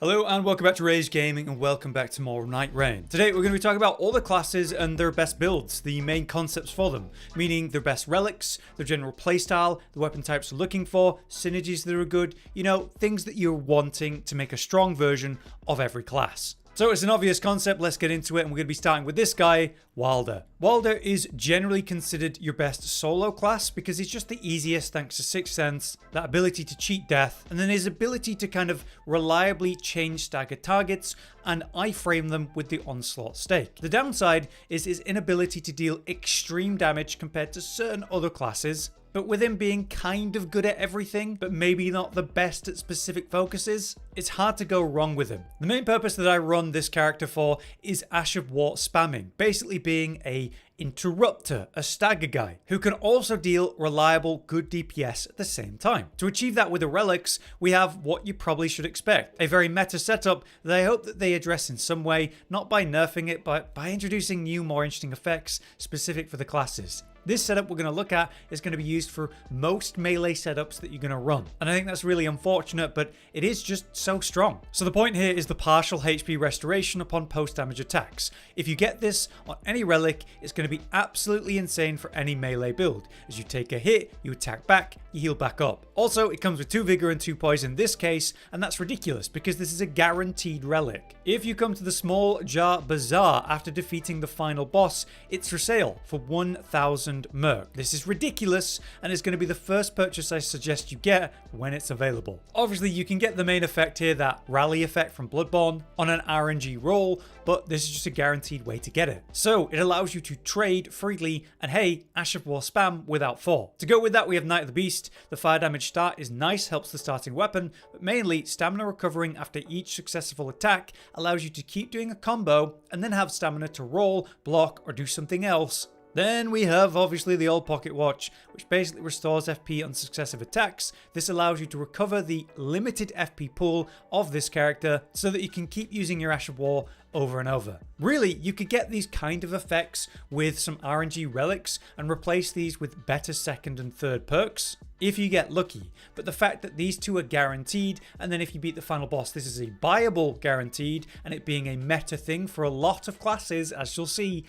Hello and welcome back to Rage Gaming and welcome back to more Nightreign. Today we're going to be talking about all the classes and their best builds, the main concepts for them, meaning their best relics, their general playstyle, the weapon types you're looking for, synergies that are good, you know, things that you're wanting to make a strong version of every class. So it's an obvious concept, let's get into it, and we're going to be starting with this guy, Wylder. Wylder is generally considered your best solo class because he's just the easiest thanks to Sixth Sense, that ability to cheat death, and then his ability to kind of reliably change stagger targets and iframe them with the onslaught stake. The downside is his inability to deal extreme damage compared to certain other classes, but with him being kind of good at everything, but maybe not the best at specific focuses, it's hard to go wrong with him. The main purpose that I run this character for is Ash of War spamming, basically being a interrupter, a stagger guy, who can also deal reliable, good DPS at the same time. To achieve that with the relics, we have what you probably should expect. A very meta setup that I hope that they address in some way, not by nerfing it, but by introducing new, more interesting effects specific for the classes. This setup we're going to look at is going to be used for most melee setups that you're going to run. And I think that's really unfortunate, but it is just so strong. So the point here is the partial HP restoration upon post-damage attacks. If you get this on any relic, it's going to be absolutely insane for any melee build. As you take a hit, you attack back, you heal back up. Also, it comes with 2 Vigor and 2 Poison in this case, and that's ridiculous because this is a guaranteed relic. If you come to the Small Jar Bazaar after defeating the final boss, it's for sale for 1,000 Merc. This is ridiculous and is going to be the first purchase I suggest you get when it's available. Obviously, you can get the main effect here, that rally effect from Bloodborne, on an RNG roll, but this is just a guaranteed way to get it. So it allows you to trade freely and hey, Ash of War spam without fall. To go with that, we have Knight of the Beast. The fire damage start is nice, helps the starting weapon, but mainly stamina recovering after each successful attack allows you to keep doing a combo and then have stamina to roll, block, or do something else. Then we have obviously the old pocket watch, which basically restores FP on successive attacks. This allows you to recover the limited FP pool of this character so that you can keep using your Ash of War over and over. Really, you could get these kind of effects with some RNG relics and replace these with better second and third perks if you get lucky. But the fact that these two are guaranteed, and then if you beat the final boss, this is a buyable guaranteed, and it being a meta thing for a lot of classes, as you'll see,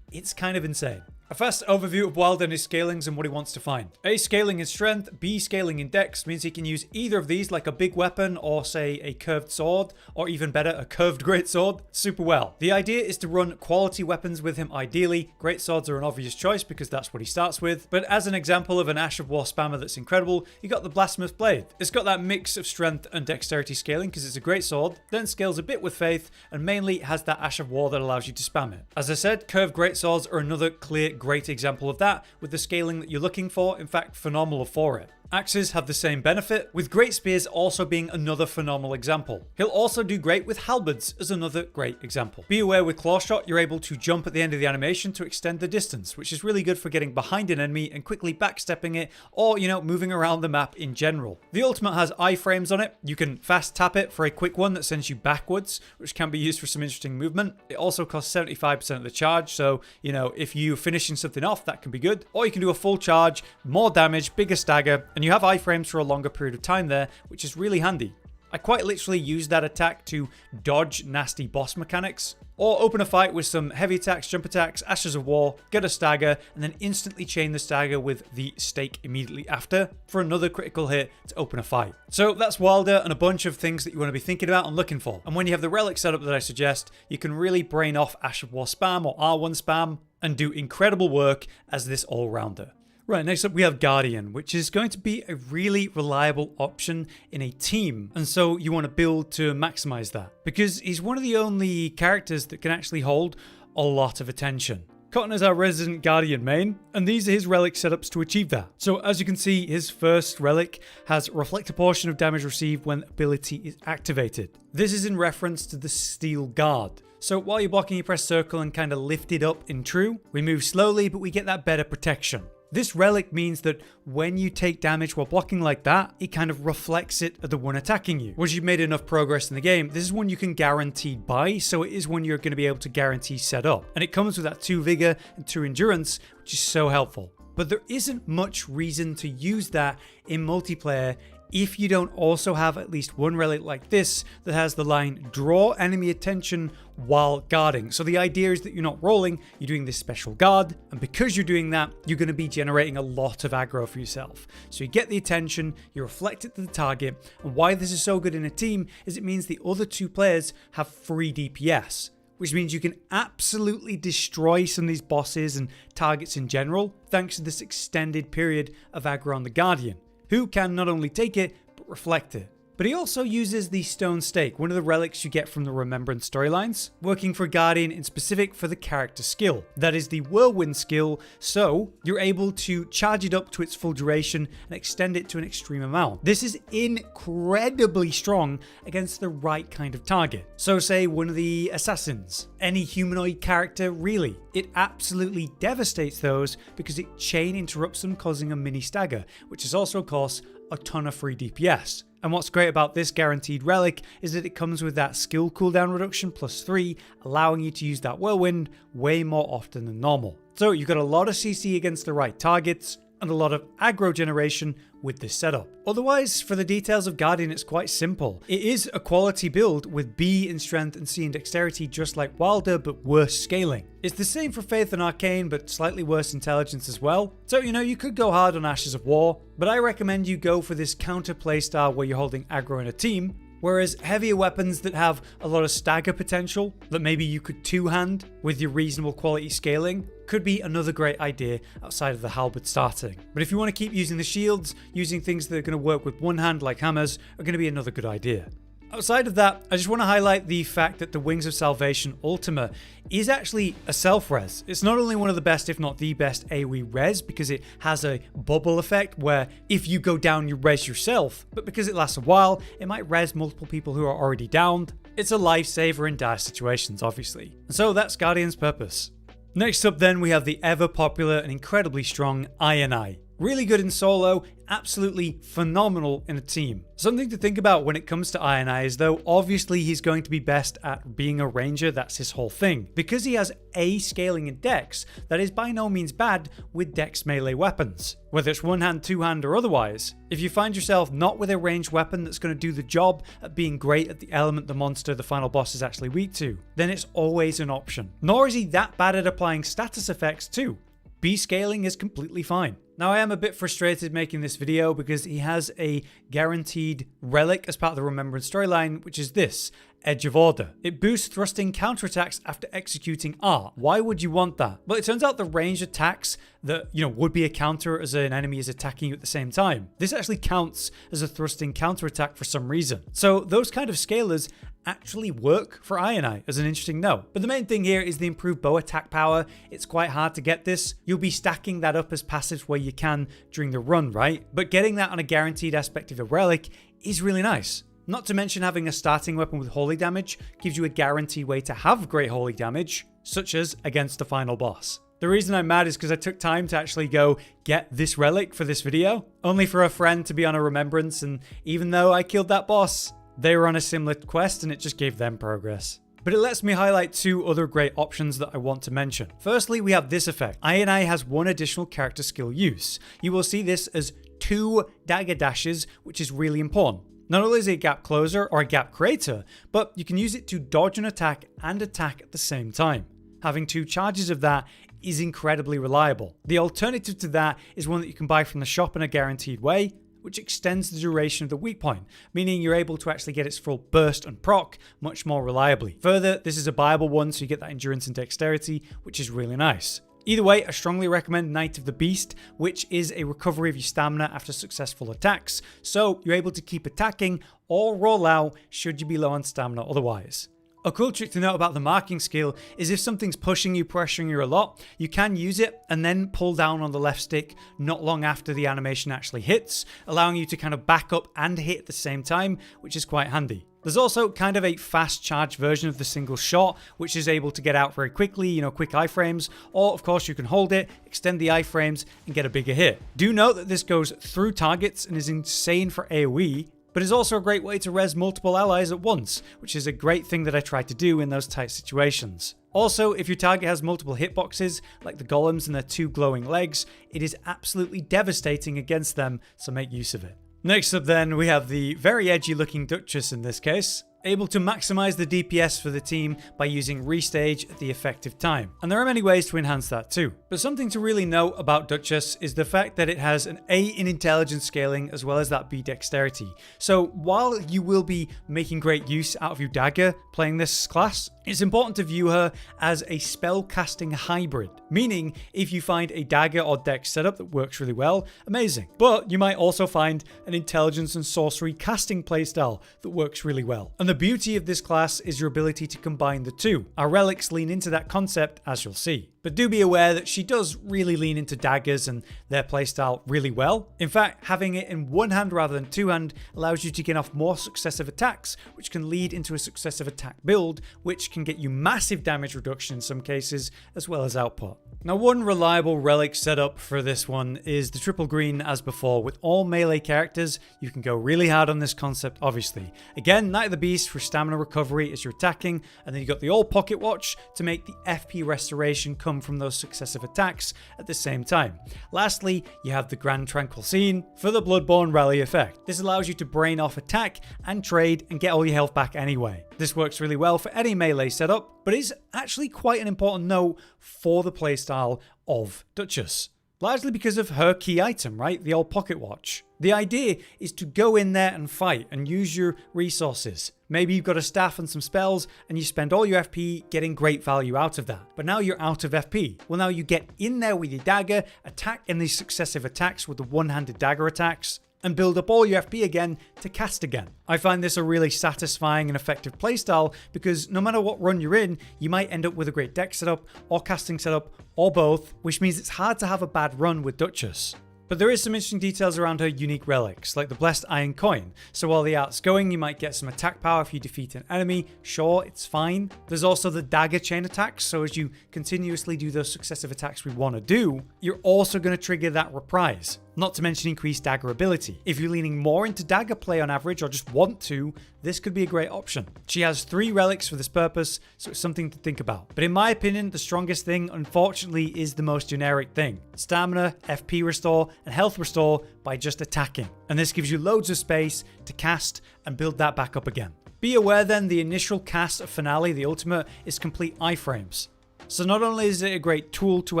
it's kind of insane. A fast overview of Wylder and his scalings and what he wants to find. A, scaling in strength. B, scaling in dex means he can use either of these like a big weapon or say a curved sword, or even better, a curved greatsword, super well. The idea is to run quality weapons with him ideally. Greatswords are an obvious choice because that's what he starts with. But as an example of an Ash of War spammer that's incredible, you got the Blasphemous Blade. It's got that mix of strength and dexterity scaling because it's a greatsword, then scales a bit with faith, and mainly has that Ash of War that allows you to spam it. As I said, curved greatswords are another clear great example of that, with the scaling that you're looking for, in fact phenomenal for it. Axes have the same benefit, with Great Spears also being another phenomenal example. He'll also do great with halberds as another great example. Be aware with Claw Shot, you're able to jump at the end of the animation to extend the distance, which is really good for getting behind an enemy and quickly backstepping it, or, you know, moving around the map in general. The ultimate has iframes on it. You can fast tap it for a quick one that sends you backwards, which can be used for some interesting movement. It also costs 75% of the charge, so, you know, if you're finishing something off, that can be good. Or you can do a full charge, more damage, bigger stagger, and you have iframes for a longer period of time there, which is really handy. I quite literally use that attack to dodge nasty boss mechanics, or open a fight with some heavy attacks, jump attacks, Ashes of War, get a stagger, and then instantly chain the stagger with the stake immediately after for another critical hit to open a fight. So that's Wylder and a bunch of things that you want to be thinking about and looking for. And when you have the relic setup that I suggest, you can really brain off Ash of War spam or R1 spam and do incredible work as this all-rounder. Right, next up we have Guardian, which is going to be a really reliable option in a team. And so you want to build to maximize that, because he's one of the only characters that can actually hold a lot of attention. Cotton is our resident Guardian main, and these are his relic setups to achieve that. So as you can see, his first relic has reflect a portion of damage received when ability is activated. This is in reference to the Steel Guard. So while you're blocking, you press circle and kind of lift it up in true. We move slowly, but we get that better protection. This relic means that when you take damage while blocking like that, it kind of reflects it at the one attacking you. Once you've made enough progress in the game, this is one you can guarantee buy, so it is one you're going to be able to guarantee set up. And it comes with that 2 Vigor and 2 Endurance, which is so helpful. But there isn't much reason to use that in multiplayer if you don't also have at least one relic like this that has the line draw enemy attention while guarding. So the idea is that you're not rolling, you're doing this special guard, and because you're doing that, you're going to be generating a lot of aggro for yourself. So you get the attention, you reflect it to the target, and why this is so good in a team is it means the other two players have free DPS, which means you can absolutely destroy some of these bosses and targets in general thanks to this extended period of aggro on the Guardian, who can not only take it, but reflect it. But he also uses the Stone Stake, one of the relics you get from the Remembrance storylines, working for Guardian in specific for the character skill. That is the Whirlwind skill, so you're able to charge it up to its full duration and extend it to an extreme amount. This is incredibly strong against the right kind of target. So say one of the assassins, any humanoid character really. It absolutely devastates those because it chain interrupts them, causing a mini stagger, which is also, of course, a ton of free DPS. And what's great about this guaranteed relic is that it comes with that skill cooldown reduction +3, allowing you to use that whirlwind way more often than normal. So you've got a lot of CC against the right targets and a lot of aggro generation with this setup. Otherwise, for the details of Guardian, it's quite simple. It is a quality build with B in strength and C in dexterity, just like Wylder, but worse scaling. It's the same for Faith and Arcane, but slightly worse intelligence as well. So, you could go hard on Ashes of War, but I recommend you go for this counter playstyle where you're holding aggro in a team, whereas heavier weapons that have a lot of stagger potential that maybe you could two-hand with your reasonable quality scaling could be another great idea outside of the halberd starting. But if you want to keep using the shields, using things that are going to work with one hand like hammers are going to be another good idea. Outside of that, I just want to highlight the fact that the Wings of Salvation Ultima is actually a self-res. It's not only one of the best, if not the best AoE res, because it has a bubble effect where if you go down, you res yourself, but because it lasts a while, it might res multiple people who are already downed. It's a lifesaver in dire situations, obviously. And so that's Guardian's purpose. Next up then, we have the ever popular and incredibly strong Ironeye. Really good in solo, absolutely phenomenal in a team. Something to think about when it comes to Ironeye is though, obviously he's going to be best at being a ranger, that's his whole thing. Because he has A scaling in dex, that is by no means bad with dex melee weapons. Whether it's one hand, two hand or otherwise. If you find yourself not with a ranged weapon that's going to do the job at being great at the element the monster the final boss is actually weak to, then it's always an option. Nor is he that bad at applying status effects too. B scaling is completely fine. Now I am a bit frustrated making this video because he has a guaranteed relic as part of the Remembrance storyline, which is this, Edge of Order. It boosts thrusting counterattacks after executing R. Why would you want that? Well, it turns out the ranged attacks that, would be a counter as an enemy is attacking you at the same time. This actually counts as a thrusting counterattack for some reason. So those kind of scalers actually work for Ironeye as an interesting note. But the main thing here is the improved bow attack power. It's quite hard to get this. You'll be stacking that up as passives where you can during the run, right? But getting that on a guaranteed aspect of a relic is really nice. Not to mention having a starting weapon with holy damage gives you a guaranteed way to have great holy damage, such as against the final boss. The reason I'm mad is because I took time to actually go get this relic for this video, only for a friend to be on a remembrance, and even though I killed that boss, they were on a similar quest and it just gave them progress. But it lets me highlight two other great options that I want to mention. Firstly, we have this effect. Ironeye has one additional character skill use. You will see this as 2 dagger dashes, which is really important. Not only is it a gap closer or a gap creator, but you can use it to dodge an attack and attack at the same time. Having 2 charges of that is incredibly reliable. The alternative to that is one that you can buy from the shop in a guaranteed way, which extends the duration of the weak point, meaning you're able to actually get its full burst and proc much more reliably. Further, this is a buyable one, so you get that endurance and dexterity, which is really nice. Either way, I strongly recommend Knight of the Beast, which is a recovery of your stamina after successful attacks, so you're able to keep attacking or roll out should you be low on stamina otherwise. A cool trick to note about the marking skill is if something's pushing you, pressuring you a lot, you can use it and then pull down on the left stick not long after the animation actually hits, allowing you to kind of back up and hit at the same time, which is quite handy. There's also kind of a fast charge version of the single shot, which is able to get out very quickly, quick iframes, or of course you can hold it, extend the iframes, and get a bigger hit. Do note that this goes through targets and is insane for AoE, but is also a great way to res multiple allies at once, which is a great thing that I try to do in those tight situations. Also, if your target has multiple hitboxes, like the golems and their 2 glowing legs, it is absolutely devastating against them, so make use of it. Next up then, we have the very edgy looking Duchess in this case, able to maximize the DPS for the team by using restage at the effective time. And there are many ways to enhance that too. But something to really note about Duchess is the fact that it has an A in intelligence scaling as well as that B dexterity. So while you will be making great use out of your dagger playing this class, it's important to view her as a spell casting hybrid. Meaning, if you find a dagger or dex setup that works really well, amazing. But you might also find an intelligence and sorcery casting playstyle that works really well. And the beauty of this class is your ability to combine the two. Our relics lean into that concept, as you'll see. But do be aware that she does really lean into daggers and their playstyle really well. In fact, having it in one hand rather than two hand allows you to get off more successive attacks, which can lead into a successive attack build, which can get you massive damage reduction in some cases, as well as output. Now, one reliable relic setup for this one is the triple green as before. With all melee characters, you can go really hard on this concept, obviously. Again, Knight of the Beast for stamina recovery as you're attacking, and then you got the all pocket watch to make the FP restoration come from those successive attacks at the same time. Lastly, you have the Grand Tranquil Scene for the Bloodborne rally effect. This allows you to brain off attack and trade and get all your health back anyway. This works really well for any melee setup, but is actually quite an important note for the playstyle of Duchess. Largely because of her key item, right? The old pocket watch. The idea is to go in there and fight and use your resources. Maybe you've got a staff and some spells and you spend all your FP getting great value out of that. But now you're out of FP. Well, now you get in there with your dagger, attack in these successive attacks with the one-handed dagger attacks, and build up all your FP again to cast again. I find this a really satisfying and effective playstyle because no matter what run you're in, you might end up with a great deck setup or casting setup or both, which means it's hard to have a bad run with Duchess. But there is some interesting details around her unique relics, like the Blessed Iron Coin. So while the art's going, you might get some attack power if you defeat an enemy. Sure, it's fine. There's also the dagger chain attacks, so as you continuously do those successive attacks we want to do, you're also going to trigger that reprise. Not to mention increased dagger ability. If you're leaning more into dagger play on average or just want to, this could be a great option. She has 3 relics for this purpose, so it's something to think about. But in my opinion, the strongest thing, unfortunately, is the most generic thing. Stamina, FP restore, and health restore by just attacking. And this gives you loads of space to cast and build that back up again. Be aware then, the initial cast of Finale, the ultimate, is complete iframes. So not only is it a great tool to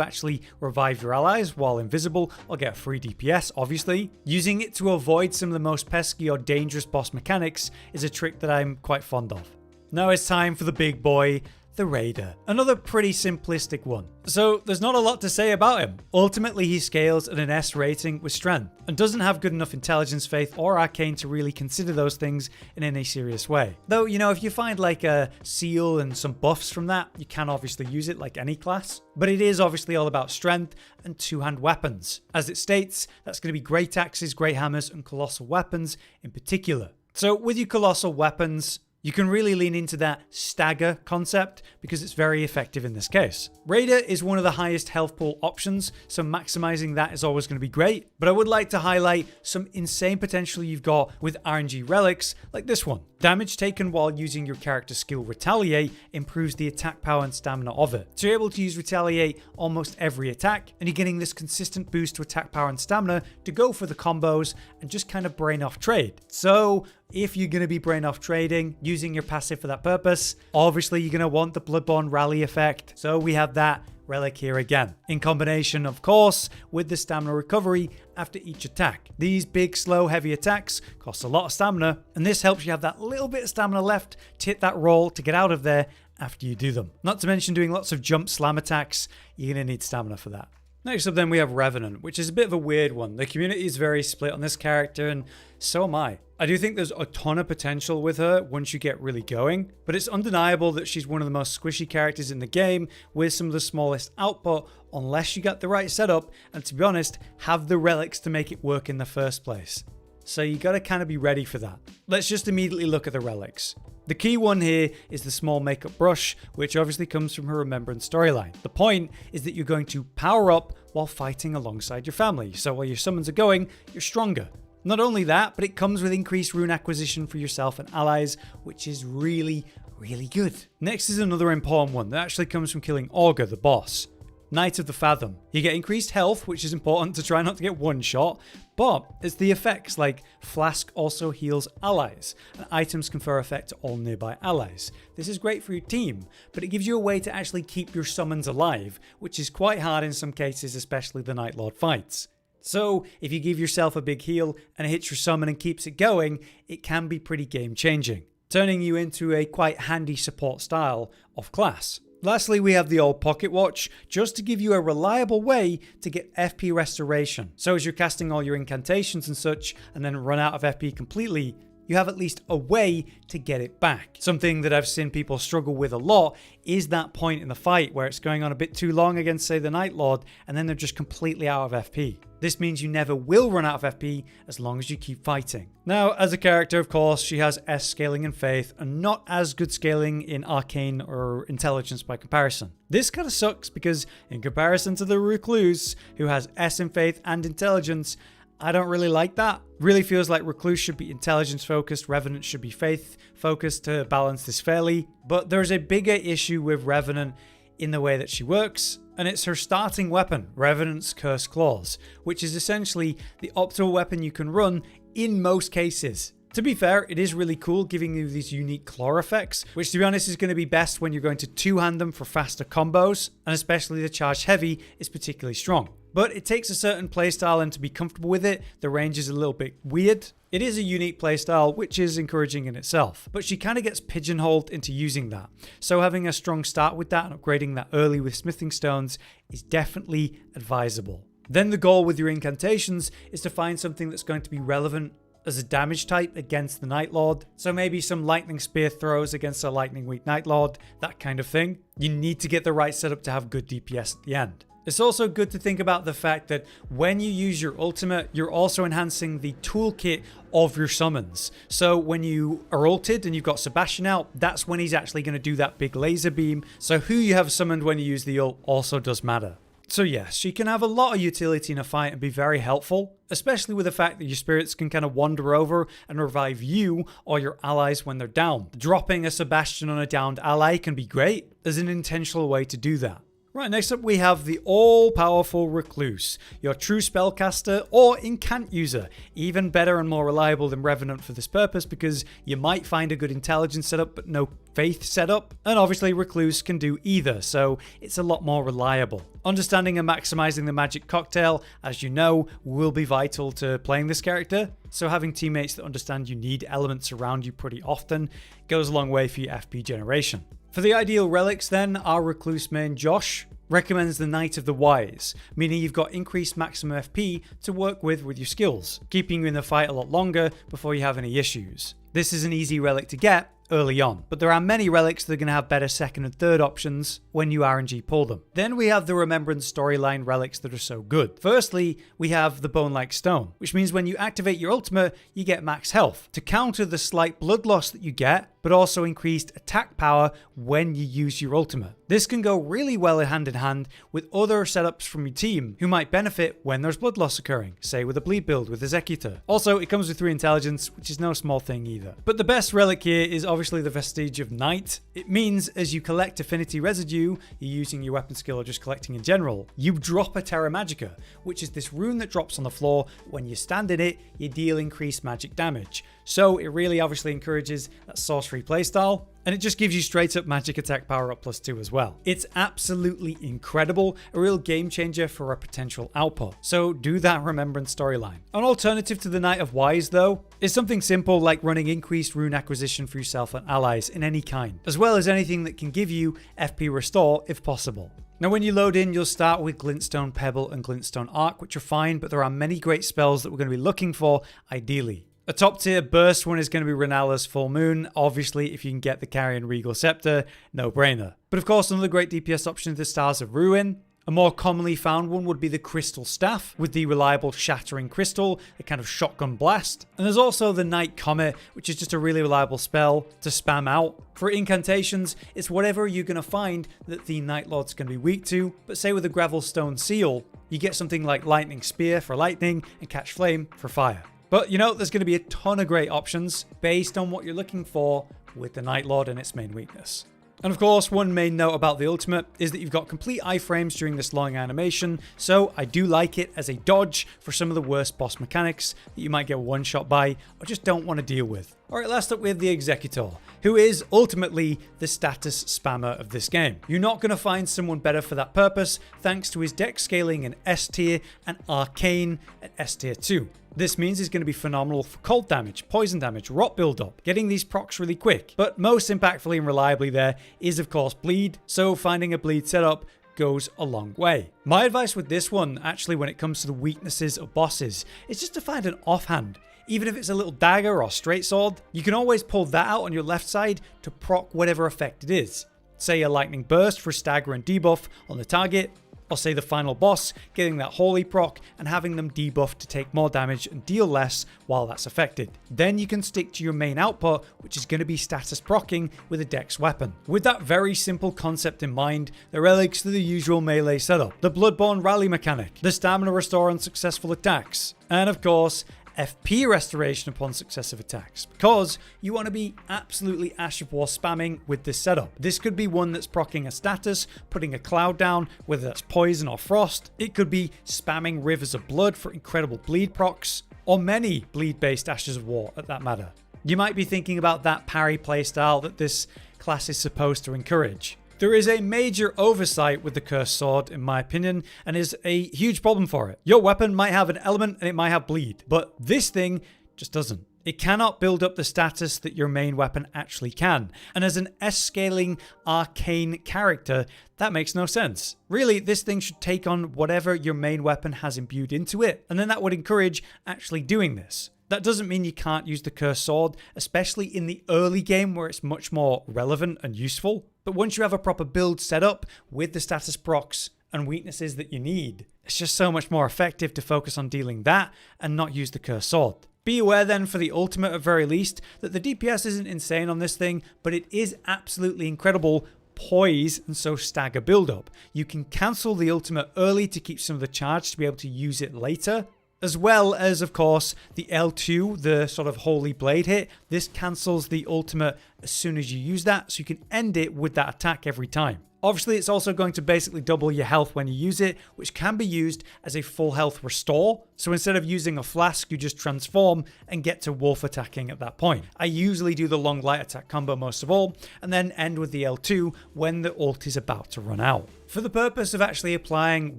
actually revive your allies while invisible or get free DPS, obviously, using it to avoid some of the most pesky or dangerous boss mechanics is a trick that I'm quite fond of. Now it's time for the big boy, the Raider. Another pretty simplistic one. So there's not a lot to say about him. Ultimately, he scales at an S rating with strength and doesn't have good enough intelligence, faith, or arcane to really consider those things in any serious way. Though, you know, if you find like a seal and some buffs from that, you can obviously use it like any class. But it is obviously all about strength and two-hand weapons. As it states, that's going to be great axes, great hammers, and colossal weapons in particular. So with your colossal weapons, you can really lean into that stagger concept because it's very effective in this case. Raider is one of the highest health pool options, so maximizing that is always going to be great. But I would like to highlight some insane potential you've got with RNG relics like this one. Damage taken while using your character skill Retaliate improves the attack power and stamina of it. So you're able to use Retaliate almost every attack, and you're getting this consistent boost to attack power and stamina to go for the combos and just kind of brain off trade. So if you're going to be brain off trading, using your passive for that purpose, obviously you're going to want the Bloodborne rally effect. So we have that relic here again, in combination of course with the stamina recovery after each attack. These big slow heavy attacks cost a lot of stamina, and this helps you have that little bit of stamina left to hit that roll to get out of there after you do them. Not to mention doing lots of jump slam attacks, you're going to need stamina for that. Next up then we have Revenant, which is a bit of a weird one. The community is very split on this character, and so am I. I do think there's a ton of potential with her once you get really going, but it's undeniable that she's one of the most squishy characters in the game with some of the smallest output unless you got the right setup and, to be honest, have the relics to make it work in the first place. So you gotta kind of be ready for that. Let's just immediately look at the relics. The key one here is the small makeup brush, which obviously comes from her Remembrance storyline. The point is that you're going to power up while fighting alongside your family, so while your summons are going, you're stronger. Not only that, but it comes with increased rune acquisition for yourself and allies, which is really, really good. Next is another important one that actually comes from killing Augur, the boss. Knight of the Fathom. You get increased health, which is important to try not to get one shot, but it's the effects like Flask also heals allies, and items confer effect to all nearby allies. This is great for your team, but it gives you a way to actually keep your summons alive, which is quite hard in some cases, especially the Night Lord fights. So if you give yourself a big heal and it hits your summon and keeps it going, it can be pretty game changing, turning you into a quite handy support style of class. Lastly, we have the old pocket watch, just to give you a reliable way to get FP restoration. So as you're casting all your incantations and such, and then run out of FP completely, you have at least a way to get it back. Something that I've seen people struggle with a lot is that point in the fight where it's going on a bit too long against, say, the Night Lord, and then they're just completely out of FP. This means you never will run out of FP as long as you keep fighting. Now, as a character, of course, she has S scaling in Faith and not as good scaling in Arcane or Intelligence by comparison. This kind of sucks because in comparison to the Recluse, who has S in Faith and Intelligence, I don't really like that. Really feels like Recluse should be intelligence focused, Revenant should be faith focused to balance this fairly. But there's a bigger issue with Revenant in the way that she works, and it's her starting weapon, Revenant's Cursed Claws, which is essentially the optimal weapon you can run in most cases. To be fair, it is really cool giving you these unique claw effects, which to be honest is going to be best when you're going to two-hand them for faster combos, and especially the charge heavy is particularly strong. But it takes a certain playstyle, and to be comfortable with it, the range is a little bit weird. It is a unique playstyle, which is encouraging in itself, but she kind of gets pigeonholed into using that. So having a strong start with that and upgrading that early with smithing stones is definitely advisable. Then the goal with your incantations is to find something that's going to be relevant as a damage type against the Night Lord. So maybe some lightning spear throws against a lightning weak Night Lord, that kind of thing. You need to get the right setup to have good DPS at the end. It's also good to think about the fact that when you use your ultimate, you're also enhancing the toolkit of your summons. So when you are ulted and you've got Sebastian out, that's when he's actually going to do that big laser beam. So who you have summoned when you use the ult also does matter. So yes, she can have a lot of utility in a fight and be very helpful, especially with the fact that your spirits can kind of wander over and revive you or your allies when they're down. Dropping a Sebastian on a downed ally can be great as an intentional way to do that. Right, next up we have the all-powerful Recluse, your true spellcaster or incant user, even better and more reliable than Revenant for this purpose because you might find a good intelligence setup but no faith setup, and obviously Recluse can do either, so it's a lot more reliable. Understanding and maximizing the magic cocktail, as you know, will be vital to playing this character, so having teammates that understand you need elements around you pretty often goes a long way for your FP generation. For the ideal relics then, our Recluse main Josh recommends the Knight of the Wise, meaning you've got increased maximum FP to work with your skills, keeping you in the fight a lot longer before you have any issues. This is an easy relic to get early on, but there are many relics that are going to have better second and third options when you RNG pull them. Then we have the Remembrance storyline relics that are so good. Firstly, we have the Bone-like Stone, which means when you activate your ultimate, you get max health to counter the slight blood loss that you get, but also increased attack power when you use your ultimate. This can go really well hand in hand with other setups from your team who might benefit when there's blood loss occurring, say with a bleed build with Executor. Also, it comes with 3 intelligence, which is no small thing either. But the best relic here is obviously the Vestige of Night. It means as you collect affinity residue, you're using your weapon skill or just collecting in general, you drop a Terra Magica, which is this rune that drops on the floor. When you stand in it, you deal increased magic damage. So it really obviously encourages that sorcery playstyle, and it just gives you straight up magic attack power up +2 as well. It's absolutely incredible, a real game changer for a potential output. So do that Remembrance storyline. An alternative to the Knight of Wise though is something simple like running increased rune acquisition for yourself and allies in any kind, as well as anything that can give you FP restore if possible. Now when you load in, you'll start with Glintstone Pebble and Glintstone Arc, which are fine, but there are many great spells that we're going to be looking for ideally. A top tier burst one is going to be Renalla's Full Moon. Obviously, if you can get the Carrion Regal Scepter, no brainer. But of course, another great DPS option is the Stars of Ruin. A more commonly found one would be the Crystal Staff with the reliable Shattering Crystal, a kind of shotgun blast. And there's also the Night Comet, which is just a really reliable spell to spam out. For incantations, it's whatever you're going to find that the Night Lord's going to be weak to. But say with the Gravelstone Seal, you get something like Lightning Spear for lightning and Catch Flame for fire. But you know, there's going to be a ton of great options based on what you're looking for with the Night Lord and its main weakness. And of course, one main note about the ultimate is that you've got complete iframes during this long animation, so I do like it as a dodge for some of the worst boss mechanics that you might get one shot by or just don't want to deal with. Alright, last up we have the Executor, who is ultimately the status spammer of this game. You're not going to find someone better for that purpose thanks to his dex scaling in S tier and arcane at S tier 2. This means he's going to be phenomenal for cold damage, poison damage, rot build-up, getting these procs really quick. But most impactfully and reliably there is of course bleed, so finding a bleed setup goes a long way. My advice with this one, actually when it comes to the weaknesses of bosses, is just to find an offhand. Even if it's a little dagger or straight sword, you can always pull that out on your left side to proc whatever effect it is. Say a lightning burst for stagger and debuff on the target, or say the final boss, getting that holy proc and having them debuff to take more damage and deal less while that's affected. Then you can stick to your main output, which is going to be status proccing with a dex weapon. With that very simple concept in mind, the relics are the usual melee setup, the Bloodborne rally mechanic, the stamina restore on successful attacks, and of course, FP restoration upon successive attacks, because you want to be absolutely Ash of War spamming with this setup. This could be one that's proccing a status, putting a cloud down, whether that's poison or frost. It could be spamming Rivers of Blood for incredible bleed procs, or many bleed-based Ashes of War at that matter. You might be thinking about that parry playstyle that this class is supposed to encourage. There is a major oversight with the Cursed Sword, in my opinion, and is a huge problem for it. Your weapon might have an element and it might have bleed, but this thing just doesn't. It cannot build up the status that your main weapon actually can, and as an S-scaling arcane character, that makes no sense. Really, this thing should take on whatever your main weapon has imbued into it, and then that would encourage actually doing this. That doesn't mean you can't use the Cursed Sword, especially in the early game where it's much more relevant and useful. But once you have a proper build set up with the status procs and weaknesses that you need, it's just so much more effective to focus on dealing that and not use the Cursed Sword. Be aware then, for the ultimate at very least, that the DPS isn't insane on this thing, but it is absolutely incredible poise and so stagger build up. You can cancel the ultimate early to keep some of the charge to be able to use it later. As well as, of course, the L2, the sort of holy blade hit. This cancels the ultimate as soon as you use that, so you can end it with that attack every time. Obviously, it's also going to basically double your health when you use it, which can be used as a full health restore. So instead of using a flask, you just transform and get to wolf attacking at that point. I usually do the long light attack combo most of all, and then end with the L2 when the ult is about to run out. For the purpose of actually applying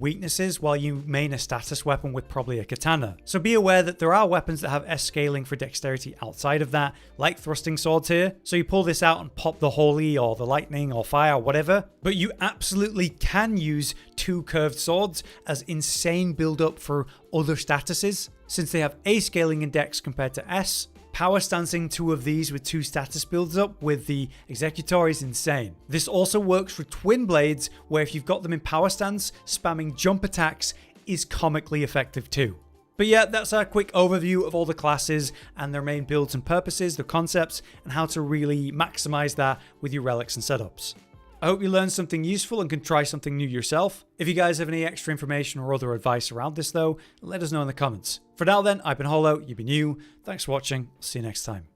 weaknesses while you main a status weapon with probably a katana. So be aware that there are weapons that have S scaling for dexterity outside of that, like thrusting swords here. So you pull this out and pop the holy or the lightning or fire or whatever. But you absolutely can use two curved swords as insane build up for other statuses, since they have A scaling in dex compared to S. Power stancing two of these with two status builds up with the Executor is insane. This also works for twin blades, where if you've got them in power stance, spamming jump attacks is comically effective too. But yeah, that's our quick overview of all the classes and their main builds and purposes, their concepts, and how to really maximize that with your relics and setups. I hope you learned something useful and can try something new yourself. If you guys have any extra information or other advice around this though, let us know in the comments. For now then, I've been Hollow, you've been you. Thanks for watching, see you next time.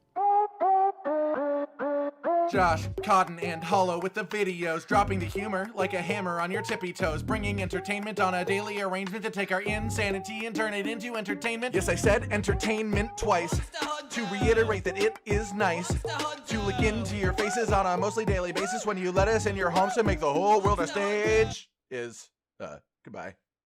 Josh, Cotton, and Hollow with the videos, dropping the humor like a hammer on your tippy toes, bringing entertainment on a daily arrangement to take our insanity and turn it into entertainment. Yes, I said entertainment twice, to reiterate that it is nice to look into your faces on a mostly daily basis when you let us in your homes to make the whole world a stage. Goodbye.